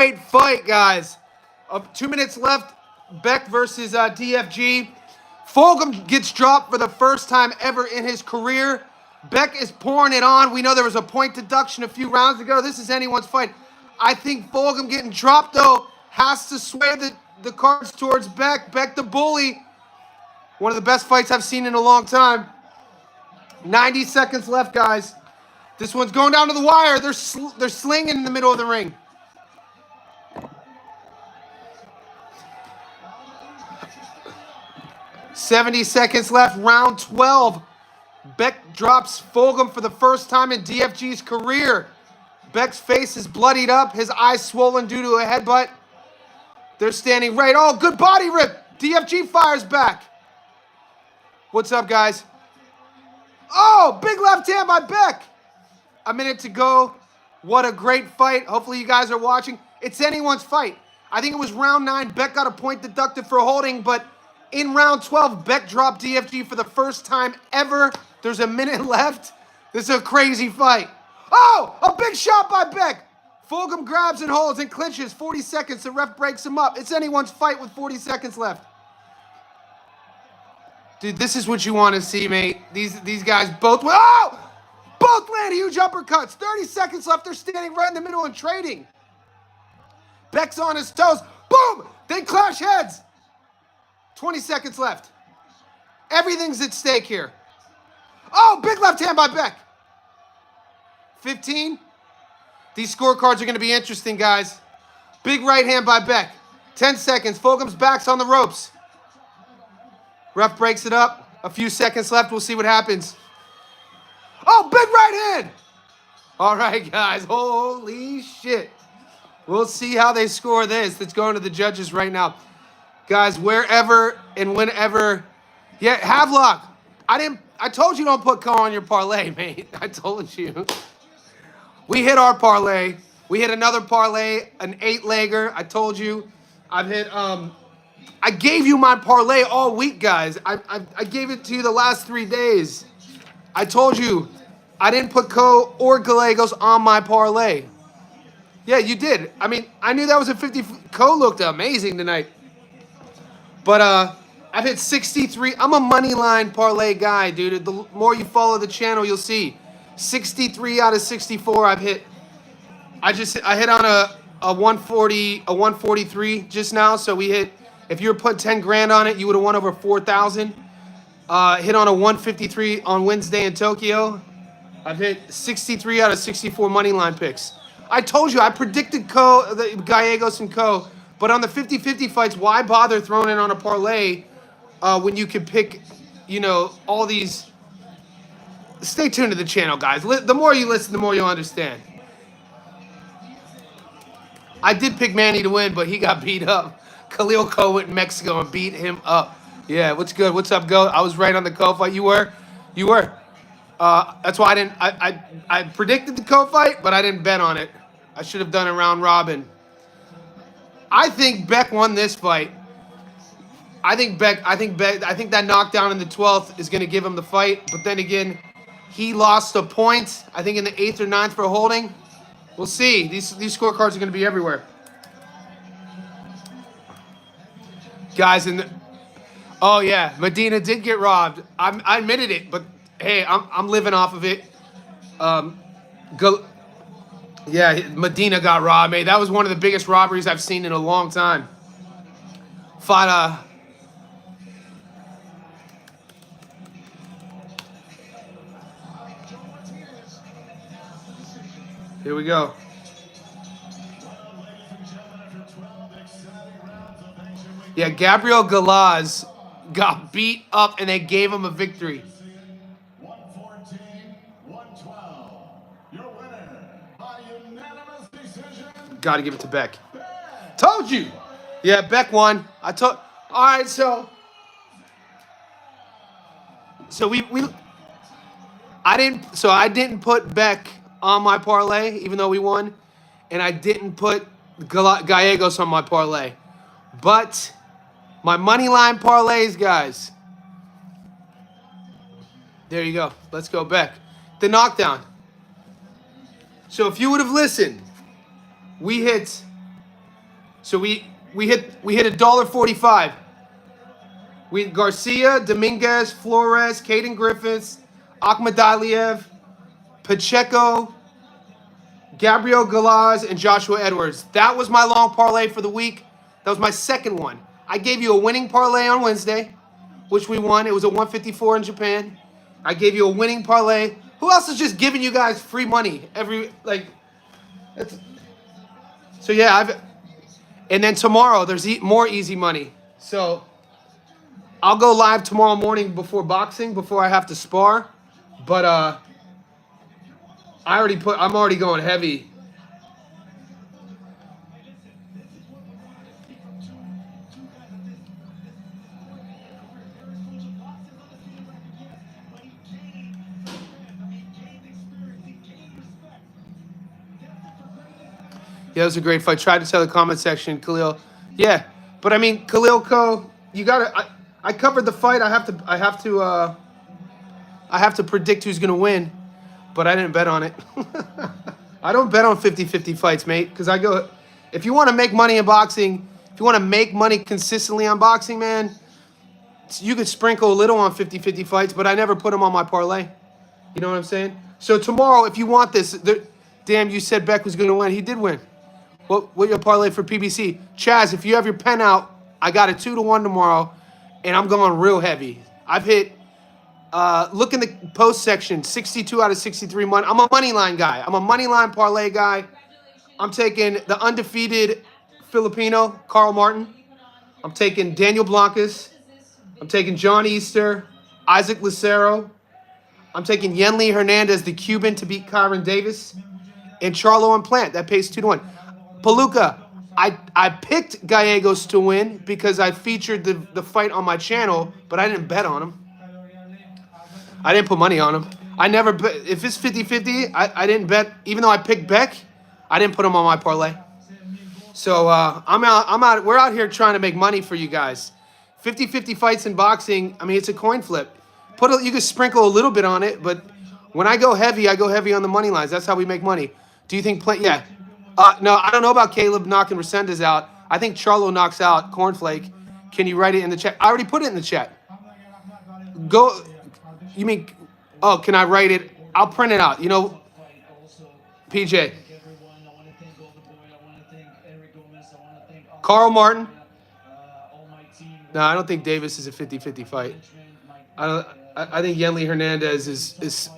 Great fight, guys. 2 minutes left. Beck versus DFG. Fulgham gets dropped for the first time ever in his career. Beck is pouring it on. We know there was a point deduction a few rounds ago. This is anyone's fight. I think Fulgham getting dropped, though, has to sway the cards towards Beck. Beck the bully. One of the best fights I've seen in a long time. 90 seconds left, guys. This one's going down to the wire. They're slinging in the middle of the ring. $70 seconds left, round 12. Beck drops Fulgham for the first time in DFG's career. Beck's face is bloodied up, his eyes swollen due to a headbutt. They're standing right. Oh, good body rip. DFG fires back. What's up, guys? Oh, big left hand by Beck. A minute to go. What a great fight. Hopefully you guys are watching. It's anyone's fight. I think it was round 9. Beck got a point deducted for holding, but in round 12, Beck dropped DFG for the first time ever. There's a minute left. This is a crazy fight. Oh, a big shot by Beck. Fulgham grabs and holds and clinches. 40 seconds. The ref breaks him up. It's anyone's fight with 40 seconds left. Dude, this is what you want to see, mate. These guys both land huge uppercuts. 30 seconds left. They're standing right in the middle and trading. Beck's on his toes. Boom! They clash heads. 20 seconds left. Everything's at stake here. Oh, big left hand by Beck. 15. These scorecards are going to be interesting, guys. Big right hand by Beck. 10 seconds. Fulgham's back's on the ropes. Ref breaks it up. A few seconds left. We'll see what happens. Oh, big right hand. All right, guys. Holy shit. We'll see how they score this. It's going to the judges right now. Guys, wherever and whenever. Yeah, Havelock. I told you don't put Coe on your parlay, mate. I told you. We hit our parlay. We hit another parlay, an 8-legger. I told you. I've hit I gave you my parlay all week, guys. I gave it to you the last 3 days. I told you I didn't put Coe or Gallegos on my parlay. Yeah, you did. I mean, I knew that was a 50. Coe looked amazing tonight. But I've hit 63. I'm a money line parlay guy, dude. The more you follow the channel, you'll see 63 out of 64 I've hit. I hit on a 140, a 143 just now. So we hit. If you were put 10 grand on it, you would have won over 4,000. Hit on a 153 on Wednesday in Tokyo. I've hit 63 out of 64 money line picks. I told you I predicted Coe, the Gallegos and Coe. But on the 50-50 fights, why bother throwing it on a parlay when you could pick, you know, all these? Stay tuned to the channel, guys. The more you listen, the more you'll understand. I did pick Manny to win, but he got beat up. Khalil Coe went to Mexico and beat him up. Yeah, what's good? What's up, Go? I was right on the Coe fight. You were? You were. That's why I didn't. I predicted the Coe fight, but I didn't bet on it. I should have done a round robin. I think Beck won this fight. I think that knockdown in the 12th is going to give him the fight. But then again, he lost a point, I think in the 8th or 9th for holding. We'll see. These scorecards are going to be everywhere. Guys, oh yeah, Medina did get robbed. I admitted it, but hey, I'm living off of it. Yeah, Medina got robbed, mate. That was one of the biggest robberies I've seen in a long time. Fought, here we go. Yeah, Gabriel Galaz got beat up and they gave him a victory. 114-112. Your winner by unanimous decision. Got to give it to Beck. Told you. Yeah, Beck won. All right, so I didn't put Beck on my parlay, even though we won, and I didn't put Gallegos on my parlay. But my money line parlays, guys. There you go. Let's go, Beck. The knockdown. So if you would have listened, we hit So we hit $1.45. We Garcia, Dominguez, Flores, Caden Griffiths, Akhmadaliev, Pacheco, Gabriel Galaz, and Joshua Edwards. That was my long parlay for the week. That was my second one. I gave you a winning parlay on Wednesday, which we won. It was a 154 in Japan. I gave you a winning parlay. Who else is just giving you guys free money every so yeah, and then tomorrow there's more easy money. So I'll go live tomorrow morning before boxing, before I have to spar. But I'm already going heavy. Yeah, it was a great fight. Tried to tell the comment section, Khalil. Yeah, but I mean, Khalil Coe, you gotta. I covered the fight. I have to predict who's gonna win, but I didn't bet on it. I don't bet on 50-50 fights, mate, because I go. If you want to make money in boxing, if you want to make money consistently on boxing, man, you could sprinkle a little on 50-50 fights, but I never put them on my parlay. You know what I'm saying? So tomorrow, if you want this, damn, you said Beck was gonna win. He did win. What your parlay for PBC? Chaz, if you have your pen out, I got a 2-1 tomorrow, and I'm going real heavy. I've hit, look in the post section, 62 out of 63 money. I'm a money line guy. I'm a money line parlay guy. I'm taking the undefeated Filipino, Carl Martin. I'm taking Daniel Blancas. I'm taking John Easter, Isaac Lucero. I'm taking Yenli Hernandez, the Cuban, to beat Kyron Davis. And Charlo and Plant, that pays 2-1. Palooka, I picked Gallegos to win because I featured the fight on my channel, but I didn't bet on him. I didn't put money on him. I never bet. If it's 50-50, I didn't bet. Even though I picked Beck, I didn't put him on my parlay. So I'm out. We're out here trying to make money for you guys. 50-50 fights in boxing, I mean, it's a coin flip. You can sprinkle a little bit on it, but when I go heavy on the money lines. That's how we make money. Do you think yeah. No, I don't know about Caleb knocking Resendez out. I think Charlo knocks out Cornflake. Can you write it in the chat? I already put it in the chat. Go. You mean? Oh, can I write it? I'll print it out. You know, PJ. Carl Martin. No, I don't think Davis is a 50-50 fight. I think Yenli Hernandez is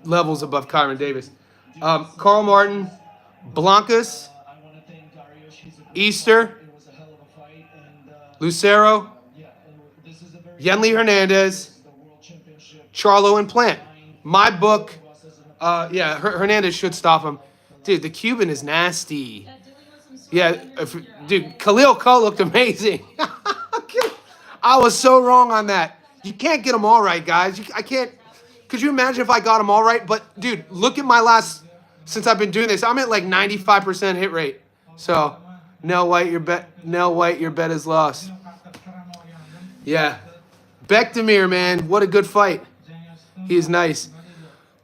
levels above Kyron Davis. Carl Martin. Blancas, Easter, Lucero, Yenli Hernandez, Charlo and Plant. My book, yeah, Hernandez should stop him. Dude, the Cuban is nasty. Yeah, dude, Khalil Coe looked amazing. I was so wrong on that. You can't get them all right, guys. I can't. Could you imagine if I got them all right? But, dude, look at my last... Since I've been doing this, I'm at like 95% hit rate. So, Nell White, your bet is lost. Yeah. Bekdamir, man, what a good fight. He is nice.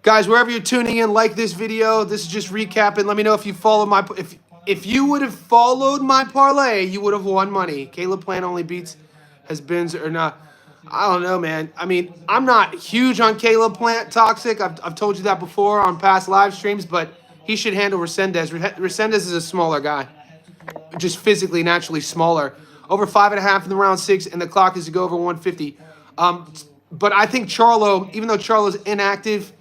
Guys, wherever you're tuning in, like this video. This is just recapping. Let me know if you followed my... If you would have followed my parlay, you would have won money. Caleb Plant only beats has-beens or not. I don't know, man. I mean, I'm not huge on Caleb Plant Toxic. I've told you that before on past live streams, but he should handle Resendez. Resendez is a smaller guy, just physically, naturally smaller. Over 5.5 in the round 6, and the clock is to go over 150. But I think Charlo, even though Charlo's inactive,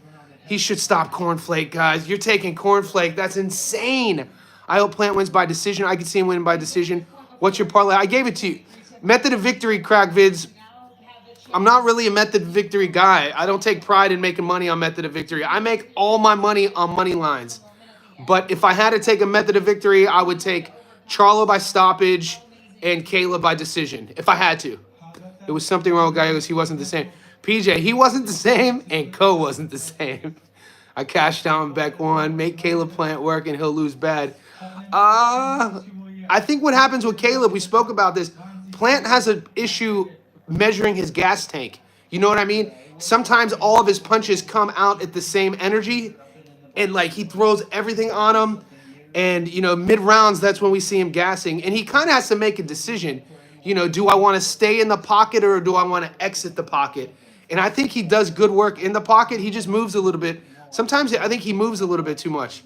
he should stop Cornflake, guys. You're taking Cornflake. That's insane. I hope Plant wins by decision. I can see him winning by decision. What's your parlay? I gave it to you. Method of victory, crack vids. I'm not really a method of victory guy. I don't take pride in making money on method of victory. I make all my money on money lines. But if I had to take a method of victory, I would take Charlo by stoppage and Caleb by decision, if I had to. It was something wrong with Gallegos. He wasn't the same. PJ, he wasn't the same, and Coe wasn't the same. I cashed out on Beck 1. Make Caleb Plant work, and he'll lose bad. I think what happens with Caleb, we spoke about this, Plant has an issue measuring his gas tank. You know what I mean? Sometimes all of his punches come out at the same energy, and like he throws everything on him, And, mid rounds, that's when we see him gassing. And he kind of has to make a decision. Do I want to stay in the pocket or do I want to exit the pocket? And I think he does good work in the pocket. He just moves a little bit. Sometimes I think he moves a little bit too much.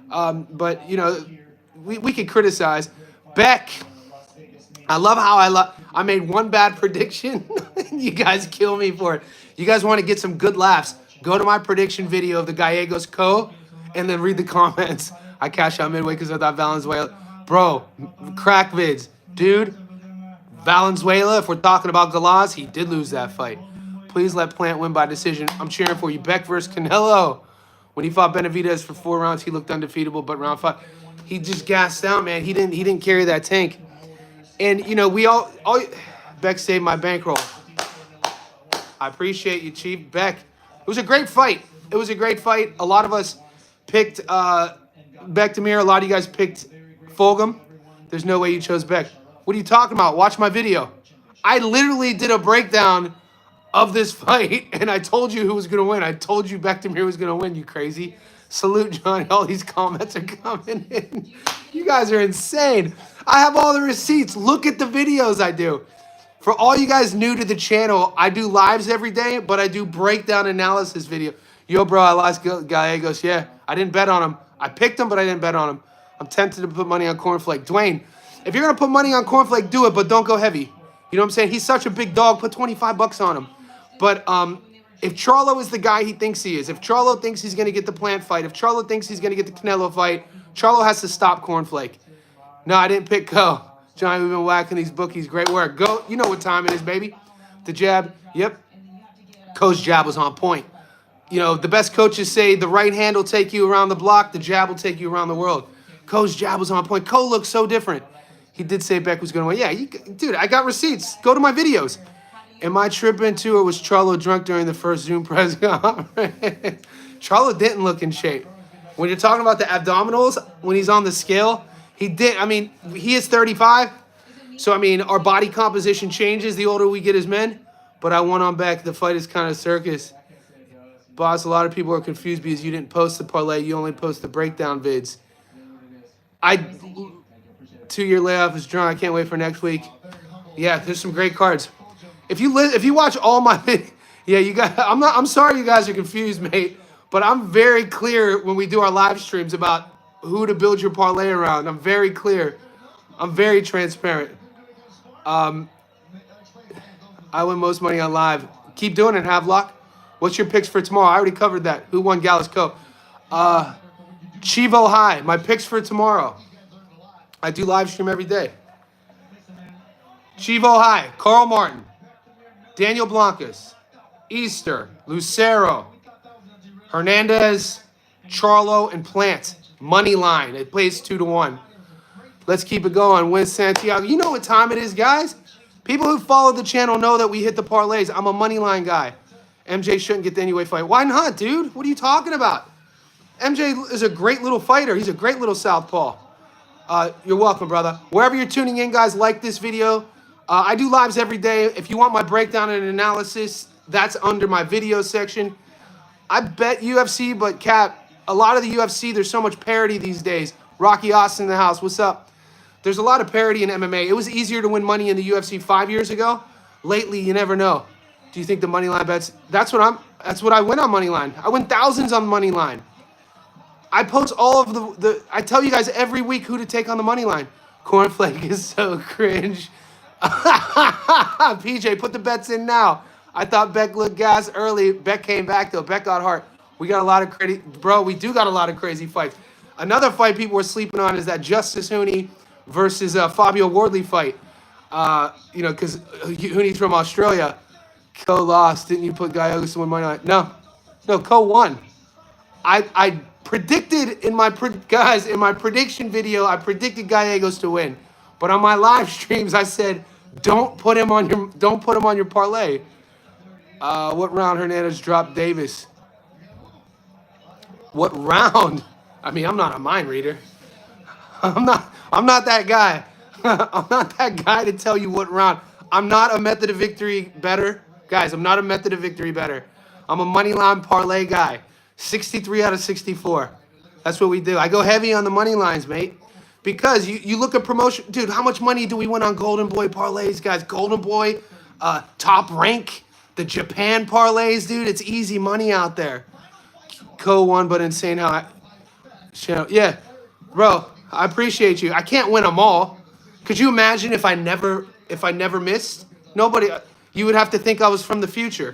But, we could criticize. Beck, I love how I made one bad prediction. You guys kill me for it. You guys want to get some good laughs. Go to my prediction video of the Gallegos Coe and then read the comments. I cashed out midway because I thought Valenzuela. Bro, crack vids. Dude, Valenzuela, if we're talking about Galaz, he did lose that fight. Please let Plant win by decision. I'm cheering for you. Beck versus Canelo. When he fought Benavidez for 4 rounds, he looked undefeatable, but round 5, he just gassed out, man. He didn't carry that tank. And, we all Beck saved my bankroll. I appreciate you, Chief. Beck, it was a great fight. It was a great fight. A lot of us picked Beck Demir. A lot of you guys picked Fulgham. There's no way you chose Beck. What are you talking about? Watch my video. I literally did a breakdown of this fight, and I told you who was going to win. I told you Beck Demir was going to win, you crazy. Salute, Johnny. All these comments are coming in. You guys are insane. I have all the receipts. Look at the videos I do. For all you guys new to the channel, I do lives every day, but I do breakdown analysis video. Yo, bro, I lost Gallegos. Yeah, I didn't bet on him. I picked him, but I didn't bet on him. I'm tempted to put money on Cornflake. Dwayne, if you're going to put money on Cornflake, do it, but don't go heavy. You know what I'm saying? He's such a big dog. Put 25 bucks on him. But if Charlo is the guy he thinks he is, if Charlo thinks he's going to get the Plant fight, if Charlo thinks he's going to get the Canelo fight, Charlo has to stop Cornflake. No, I didn't pick Coe. Johnny, we've been whacking these bookies. Great work. Go. You know what time it is, baby. The jab. Yep. Coe's jab was on point. The best coaches say the right hand will take you around the block. The jab will take you around the world. Coe's jab was on point. Coe looks so different. He did say Beck was going to win. Yeah, dude, I got receipts. Go to my videos. Am I tripping too, or was Charlo drunk during the first Zoom press conference? Charlo didn't look in shape. When you're talking about the abdominals, when he's on the scale, he did. I mean, he is 35. So, I mean, our body composition changes the older we get as men. But I won on Beck. The fight is kind of circus. Boss, a lot of people are confused because you didn't post the parlay. You only post the breakdown vids. 2-year layoff is drawn. I can't wait for next week. Yeah, there's some great cards. If you watch all my yeah, you guys, I'm sorry you guys are confused, mate, but I'm very clear when we do our live streams about who to build your parlay around. I'm very clear. I'm very transparent. I win most money on live. Keep doing it, Havelock. What's your picks for tomorrow? I already covered that. Who won Gallegos Coe? Chivo High. My picks for tomorrow. I do live stream every day. Chivo High. Carl Martin. Daniel Blancas, Easter, Lucero, Hernandez, Charlo, and Plant. Money line. It plays 2-1. Let's keep it going. Win Santiago. You know what time it is, guys. People who follow the channel know that we hit the parlays. I'm a money line guy. MJ shouldn't get the anyway fight. Why not, dude? What are you talking about? MJ is a great little fighter. He's a great little southpaw. You're welcome, brother. Wherever you're tuning in, guys, like this video. I do lives every day. If you want my breakdown and analysis, that's under my video section. I bet UFC, but Cap, a lot of the UFC, there's so much parity these days. Rocky Austin in the house. What's up? There's a lot of parity in MMA. It was easier to win money in the UFC 5 years ago. Lately, you never know. Do you think the money line bets? That's what I win on money line. I win thousands on money line. I post all of I tell you guys every week who to take on the money line. Cornflake is so cringe. PJ, put the bets in now. I thought Beck looked gas early. Beck came back though. Beck got heart. We got a lot of crazy, bro. We do got a lot of crazy fights. Another fight people were sleeping on is that Justice Hooney versus Fabio Wardley fight. Because Hooney's from Australia. Coe lost. Didn't you put Gallegos to win money line? No, Coe won. I predicted in my prediction video. I predicted Gallegos to win. But on my live streams, I said, don't put him on your parlay. What round Hernandez dropped Davis? What round? I mean, I'm not a mind reader. I'm not that guy. I'm not that guy to tell you what round. I'm not a method of victory better. Guys, I'm not a method of victory better. I'm a money line parlay guy. 63 out of 64. That's what we do. I go heavy on the money lines, mate. Because you look at promotion, dude. How much money do we win on Golden Boy parlays, guys? Golden Boy, Top Rank, the Japan parlays, dude. It's easy money out there. Co won, but insane how yeah, bro. I appreciate you. I can't win them all. Could you imagine if I never missed? Nobody. You would have to think I was from the future.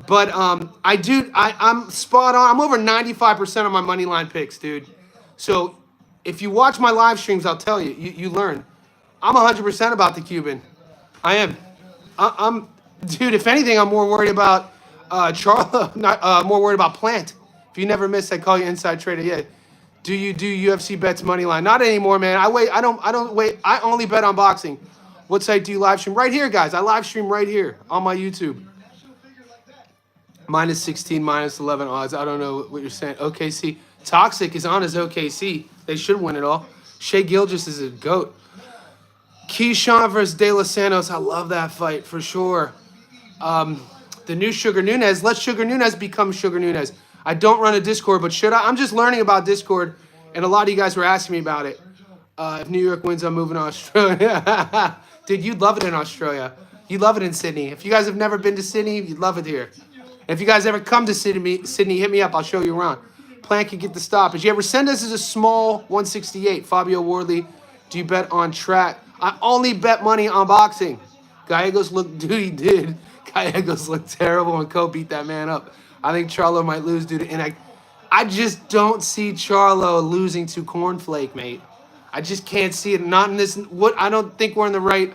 But I'm spot on. I'm over 95% of my money line picks, dude. So if you watch my live streams, I'll tell you, you learn. I'm 100% about the Cuban. I am. I'm, dude. If anything, I'm more worried about Charlo. Not more worried about Plant. If you never miss, I call you inside trader. Yeah. Do you do UFC bets money line? Not anymore, man. I don't wait. I only bet on boxing. What site do you live stream? Right here, guys. I live stream right here on my YouTube. Minus 16, minus 11 odds. I don't know what you're saying. OKC. Toxic is on his OKC. They should win it all. Shea Gilgeous is a GOAT. Keyshawn versus De Los Santos. I love that fight for sure. The new Sugar Nunez. Let Sugar Nunez become Sugar Nunez. I don't run a Discord, but should I? I'm just learning about Discord, and a lot of you guys were asking me about it. If New York wins, I'm moving to Australia. Dude, you'd love it in Australia. You'd love it in Sydney. If you guys have never been to Sydney, you'd love it here. If you guys ever come to Sydney, hit me up. I'll show you around. Plant can get the stoppage. Yeah, Resendez is a small 168. Fabio Wardley, do you bet on track? I only bet money on boxing. Gallegos looked, dude, he did. Gallegos looked terrible when Coe beat that man up. I think Charlo might lose, dude. And I just don't see Charlo losing to Cornflake, mate. I just can't see it. Not in this. I don't think we're in the right.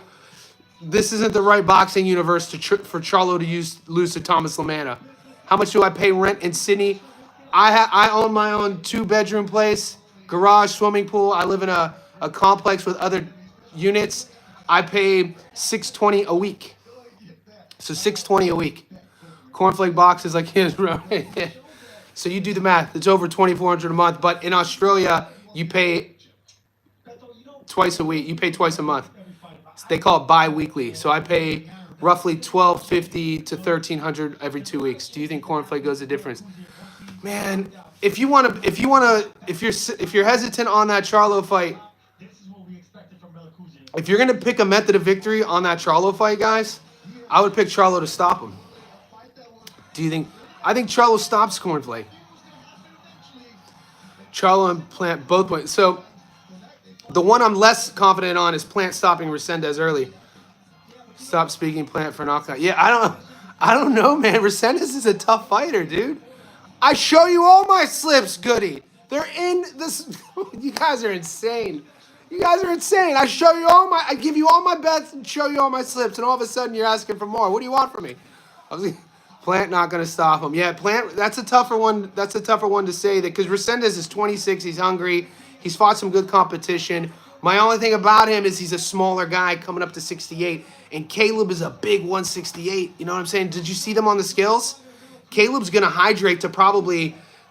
This isn't the right boxing universe for Charlo to lose to Thomas Lamanna. How much do I pay rent in Sydney? I own my own 2-bedroom place, garage, swimming pool. I live in a complex with other units. I pay $620 a week. So $620 a week. Cornflake box is like his, bro. So you do the math. It's over $2,400 a month. But in Australia, you pay twice a week. You pay twice a month. They call it bi-weekly. So I pay roughly $1,250 to $1,300 every 2 weeks. Do you think Cornflake goes the difference? Man, if you're hesitant on that Charlo fight, if you're gonna pick a method of victory on that Charlo fight, guys, I would pick Charlo to stop him. Do you think? I think Charlo stops Cornflake. Charlo and Plant both went. So the one I'm less confident on is Plant stopping Resendez early. Stop speaking Plant for knockout. Yeah, I don't know, man. Resendez is a tough fighter, dude. I show you all my slips, Goody. They're in this. You guys are insane. You guys are insane. I give you all my bets and show you all my slips, and all of a sudden you're asking for more. What do you want from me? Plant not gonna stop him. Yeah, Plant. That's a tougher one. That's a tougher one to say that because Resendez is 26. He's hungry. He's fought some good competition. My only thing about him is he's a smaller guy coming up to 68, and Caleb is a big 168. You know what I'm saying? Did you see them on the scales? Caleb's gonna hydrate to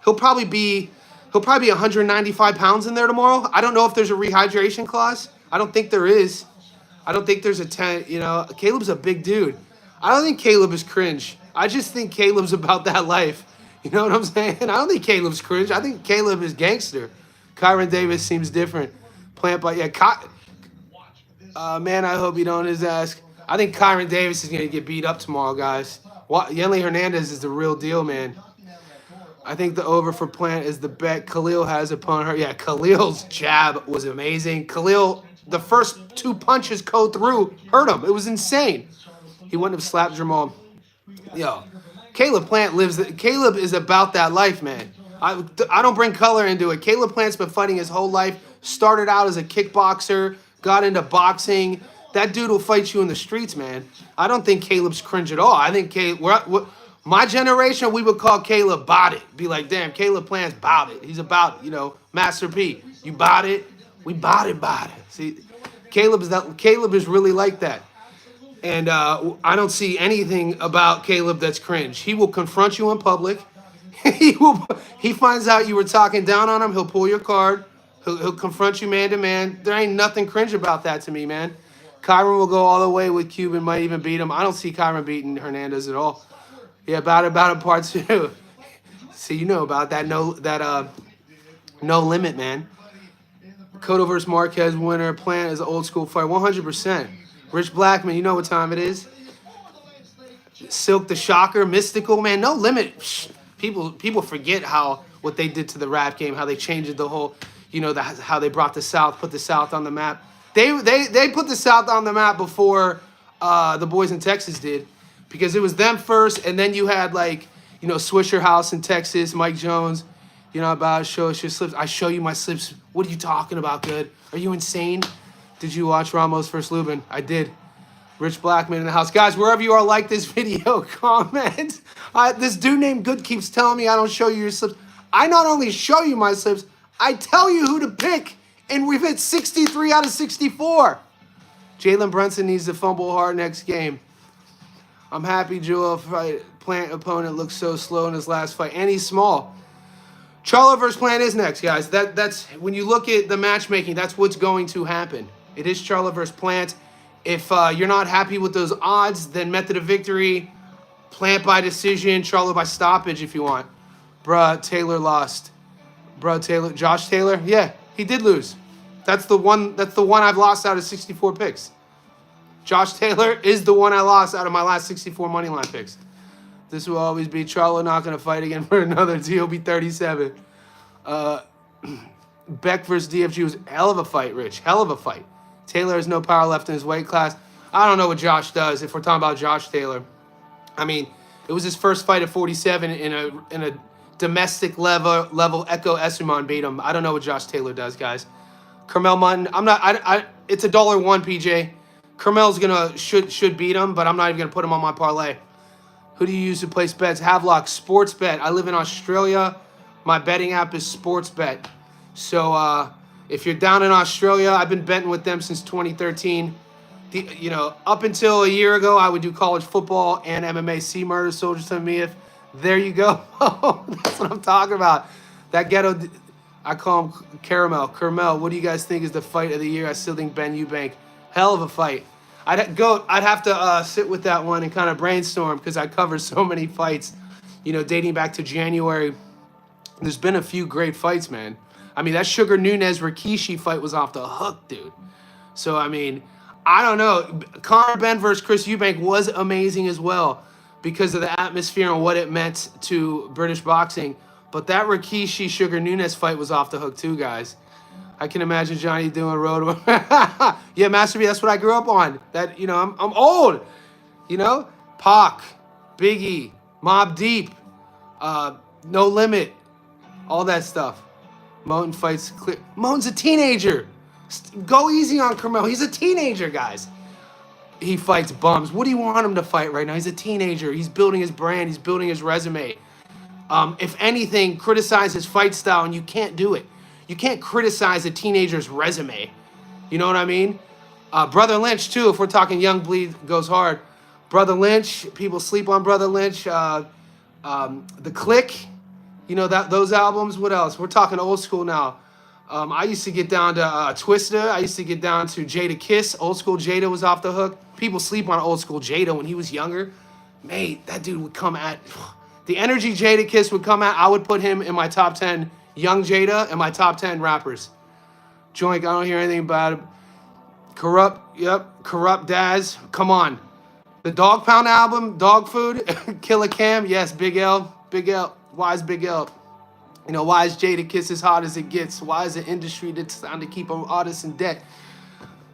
he'll probably be 195 pounds in there tomorrow. I don't know if there's a rehydration clause. I don't think there is. I don't think there's a 10. You know, Caleb's a big dude. I don't think Caleb is cringe. I just think Caleb's about that life. You know what I'm saying? I don't think Caleb's cringe. I think Caleb is gangster. Kyron Davis seems different. Plant by man, I hope you don't his ass. I think Kyron Davis is gonna get beat up tomorrow, guys. Yenli Hernandez is the real deal, man. I think the over for Plant is the bet Khalil has upon her. Yeah, Khalil's jab was amazing. Khalil, the first 2 punches Coe threw hurt him. It was insane. He wouldn't have slapped Jamal. Yo, Caleb Plant Caleb is about that life, man. I don't bring color into it. Caleb Plant's been fighting his whole life. Started out as a kickboxer, got into boxing. That dude will fight you in the streets, man. I don't think Caleb's cringe at all. I think my generation, we would call Caleb bought it. Be like, damn, Caleb Plant's bought it. He's about, Master P. You bought it? We bought it. See, Caleb is really like that. And I don't see anything about Caleb that's cringe. He will confront you in public. He finds out you were talking down on him. He'll pull your card. He'll confront you man to man. There ain't nothing cringe about that to me, man. Kyron will go all the way with Cuban, might even beat him. I don't see Kyron beating Hernandez at all. Yeah, about it part 2. See, you know about that. No, that No limit, man. Cotto versus Marquez winner. Plant is an old school fight. 100%. Rich Blackman, you know what time it is. Silk the Shocker, Mystical, man. No limit. People forget what they did to the rap game, how they changed the whole, how they brought the South, put the South on the map. They put the South on the map before the boys in Texas did, because it was them first, and then you had Swisher House in Texas, Mike Jones. About show us your slips. I show you my slips. What are you talking about, good? Are you insane? Did you watch Ramos versus Lubin? I did. Rich Blackman in the house. Guys, wherever you are, like this video, comment. This dude named Good keeps telling me I don't show you your slips. I not only show you my slips, I tell you who to pick, and we've hit 63 out of 64. Jalen Brunson needs to fumble hard next game. I'm happy Joel fight Plant opponent looks so slow in his last fight, and he's small. Charlo versus Plant is next, guys. That's when you look at the matchmaking, that's what's going to happen. It is Charlo versus Plant. If you're not happy with those odds, then method of victory, Plant by decision, Charlo by stoppage if you want. Bruh, Taylor lost. Josh Taylor, yeah, he did lose. That's the one I've lost out of 64 picks. Josh Taylor is the one I lost out of my last 64 moneyline picks. This will always be Charlo not going to fight again for another TOB 37. Beck versus DFG was a hell of a fight, Rich. Hell of a fight. Taylor has no power left in his weight class. I don't know what Josh does if we're talking about Josh Taylor. I mean, it was his first fight at 47 in a domestic level. Echo Esserman beat him. I don't know what Josh Taylor does, guys. Carmel Mutton. It's $1 PJ. Carmel's should beat him, but I'm not even gonna put him on my parlay. Who do you use to place bets? Havelock, Sportsbet. I live in Australia. My betting app is Sportsbet. So if you're down in Australia, I've been betting with them since 2013. Up until a year ago, I would do college football and MMA. C Murder Soldiers to me. If there you go. That's what I'm talking about. That ghetto, I call him Caramel. What do you guys think is the fight of the year? I still think Ben Eubank. Hell of a fight. I'd have to sit with that one and kind of brainstorm, because I cover so many fights, dating back to January. There's been a few great fights, man. I mean, that Sugar Nunes-Rikishi fight was off the hook, dude. So, I mean, I don't know. Conor Benn versus Chris Eubank was amazing as well because of the atmosphere and what it meant to British boxing. But that Rikishi-Sugar Nunes fight was off the hook too, guys. I can imagine Johnny doing road. Yeah, Master B, that's what I grew up on. That, I'm old. Pac, Biggie, Mobb Deep, No Limit, all that stuff. Moten fights clear. Moten's a teenager. Go easy on Carmel. He's a teenager, guys. He fights bums. What do you want him to fight right now? He's a teenager. He's building his brand. He's building his resume. If anything, criticize his fight style, and you can't do it. You can't criticize a teenager's resume. You know what I mean? Brother Lynch, too, if we're talking Young Bleed goes hard. Brother Lynch, people sleep on Brother Lynch. The Click, those albums. What else? We're talking old school now. I used to get down to Twista. I used to get down to Jada Kiss. Old school Jada was off the hook. People sleep on old school Jada when he was younger. Mate, that dude would come at... The energy Jada Kiss would come at, I would put him in my top 10 Young Jada and my top 10 rappers. Joink, I don't hear anything about it. Corrupt Daz, come on. The Dog Pound album, Dog Food, Killer Cam, yes, Big L. Why is Big L? Why is Jada Kiss as hot as it gets? Why is the industry that's trying to keep artists in debt?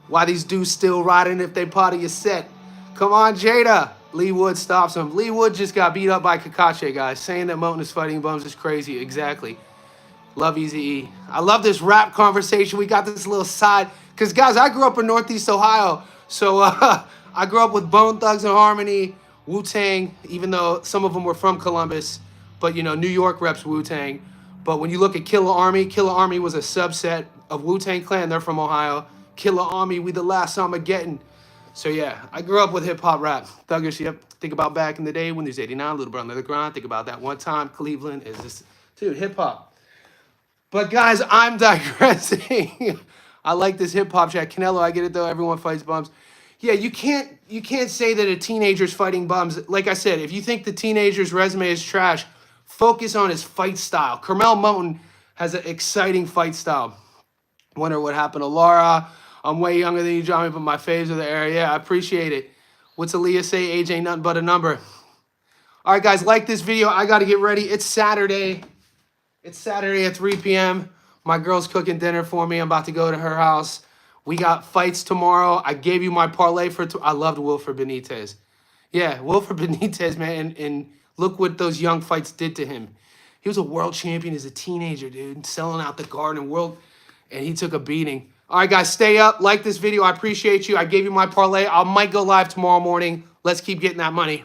Why these dudes still riding if they part of your set? Come on, Jada. Lee Wood stops him. Lee Wood just got beat up by Kakache, guys. Saying that Moten is fighting bums is crazy. Exactly. Love Eazy-E. I love this rap conversation. We got this little side. Because, guys, I grew up in Northeast Ohio. So I grew up with Bone Thugs and Harmony, Wu-Tang, even though some of them were from Columbus. But, New York reps Wu-Tang. But when you look at Killer Army was a subset of Wu-Tang Clan. They're from Ohio. Killer Army, we the last Armageddon. So, yeah, I grew up with hip-hop rap. Thuggish, yep. Think about back in the day when there's 89, Little Brother on the Grind. Think about that one time. Cleveland is just, dude, hip-hop. But, guys, I'm digressing. I like this hip-hop chat. Canelo, I get it, though. Everyone fights bums. Yeah, you can't say that a teenager's fighting bums. Like I said, if you think the teenager's resume is trash, focus on his fight style. Carmel Moten has an exciting fight style. Wonder what happened to Laura. I'm way younger than you, Johnny, but my faves are the area. Yeah, I appreciate it. What's Aaliyah say? Age ain't nothing but a number. All right, guys, like this video. I got to get ready. It's Saturday. It's Saturday at 3 p.m. My girl's cooking dinner for me. I'm about to go to her house. We got fights tomorrow. I gave you my parlay for I loved Wilfred Benitez. Yeah, Wilfred Benitez, man. And look what those young fights did to him. He was a world champion as a teenager, dude, selling out the Garden World, and he took a beating. All right, guys, stay up. Like this video. I appreciate you. I gave you my parlay. I might go live tomorrow morning. Let's keep getting that money.